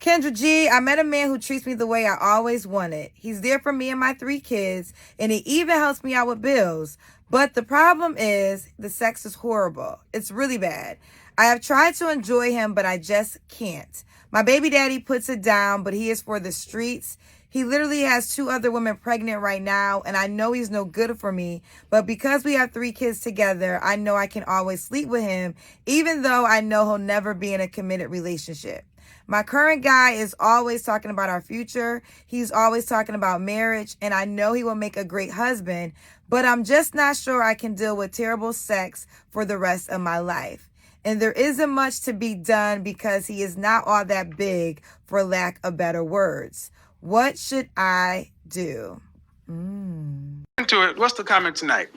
Kendra G, I met a man who treats me the way I always wanted. He's there for me and my 3 kids, and he even helps me out with bills. But the problem is, the sex is horrible. It's really bad. I have tried to enjoy him, but I just can't. My baby daddy puts it down, but he is for the streets. He literally has 2 other women pregnant right now, and I know he's no good for me. But because we have 3 kids together, I know I can always sleep with him, even though I know he'll never be in a committed relationship. My current guy is always talking about our future. He's always talking about marriage, and I know he will make a great husband, but I'm just not sure I can deal with terrible sex for the rest of my life. And there isn't much to be done because he is not all that big, for lack of better words. What should I do? Into it, what's the comment tonight?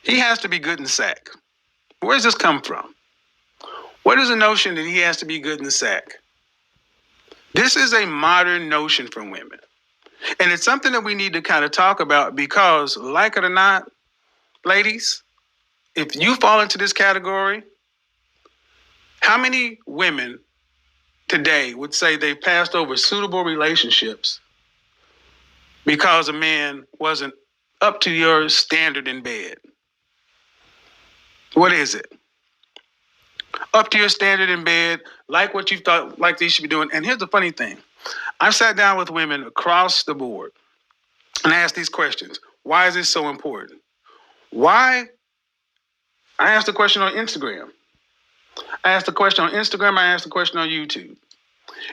He has to be good in sack. Where does this come from? What is the notion that he has to be good in the sack? This is a modern notion for women. And it's something that we need to kind of talk about because, like it or not, ladies, if you fall into this category, how many women today would say they passed over suitable relationships because a man wasn't up to your standard in bed? What is it? Up to your standard in bed, like what you thought like they should be doing. And here's the funny thing. I've sat down with women across the board and asked these questions. Why is this so important? Why? I asked the question on Instagram. I asked the question on Instagram. I asked the question on YouTube.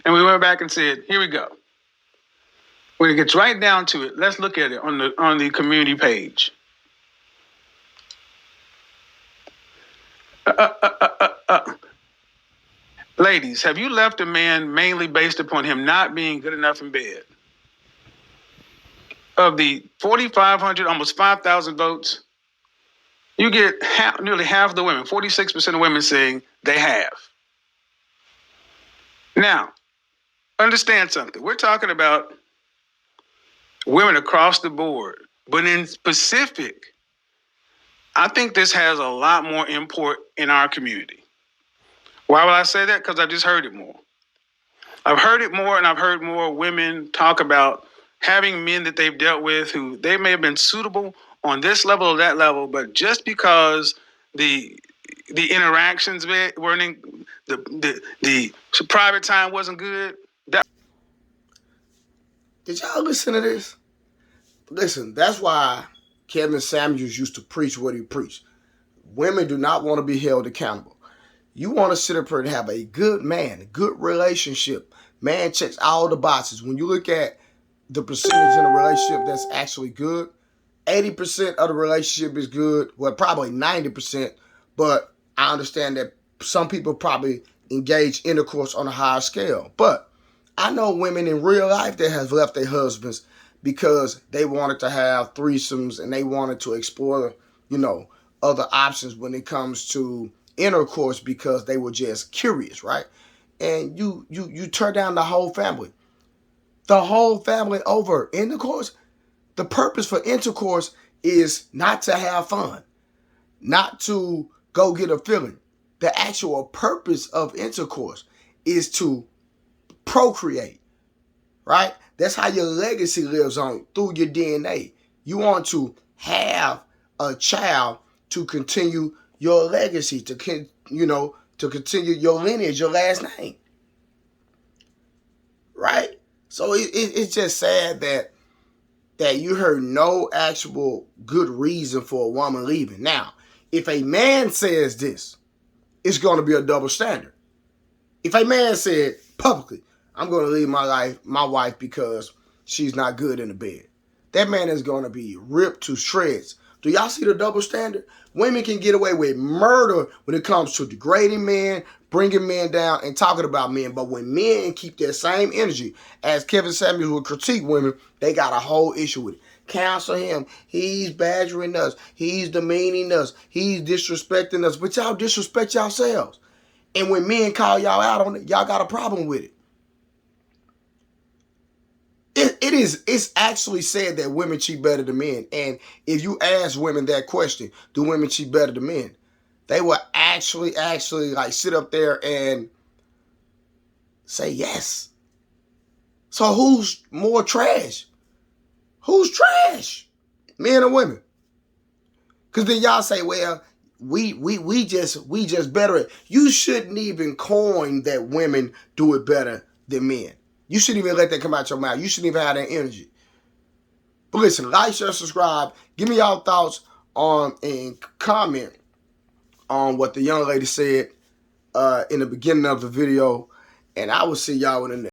And we went back and said, here we go. When it gets right down to it, let's look at it on the community page. Ladies, have you left a man mainly based upon him not being good enough in bed? Of the 4,500, almost 5,000 votes, you get nearly half of the women, 46% of women saying they have. Now, understand something. We're talking about women across the board, but in specific, I think this has a lot more import in our community. Why would I say that? Because I've just heard it more. I've heard it more, and I've heard more women talk about having men that they've dealt with who they may have been suitable on this level or that level, but just because the interactions weren't the private time wasn't good. Did y'all listen to this? Listen, that's why Kevin Samuels used to preach what he preached. Women do not want to be held accountable. You want to sit up here and have a good man, a good relationship. Man checks all the boxes. When you look at the percentage in a relationship that's actually good, 80% of the relationship is good. Well, probably 90%. But I understand that some people probably engage intercourse on a higher scale. But I know women in real life that have left their husbands because they wanted to have threesomes and they wanted to explore, other options when it comes to intercourse because they were just curious, right? And you turn down the whole family. The whole family over intercourse. The purpose for intercourse is not to have fun, not to go get a feeling. The actual purpose of intercourse is to procreate, right? That's how your legacy lives on through your DNA. You want to have a child to continue your legacy, to continue your lineage, your last name, right? So it's just sad that you heard no actual good reason for a woman leaving. Now, if a man says this, it's going to be a double standard. If a man said publicly, I'm going to leave my wife because she's not good in the bed, that man is going to be ripped to shreds. Do y'all see the double standard? Women can get away with murder when it comes to degrading men, bringing men down, and talking about men. But when men keep that same energy, as Kevin Samuels would critique women, they got a whole issue with it. Counsel him. He's badgering us. He's demeaning us. He's disrespecting us. But y'all disrespect yourselves. And when men call y'all out on it, y'all got a problem with it. It's actually said that women cheat better than men. And if you ask women that question, do women cheat better than men? They will actually like sit up there and say yes. So who's more trash? Who's trash? Men or women? Because then y'all say, well, we just better at. You shouldn't even coin that women do it better than men. You shouldn't even let that come out your mouth. You shouldn't even have that energy. But listen, like, share, subscribe. Give me y'all thoughts on and comment on what the young lady said in the beginning of the video. And I will see y'all in the next.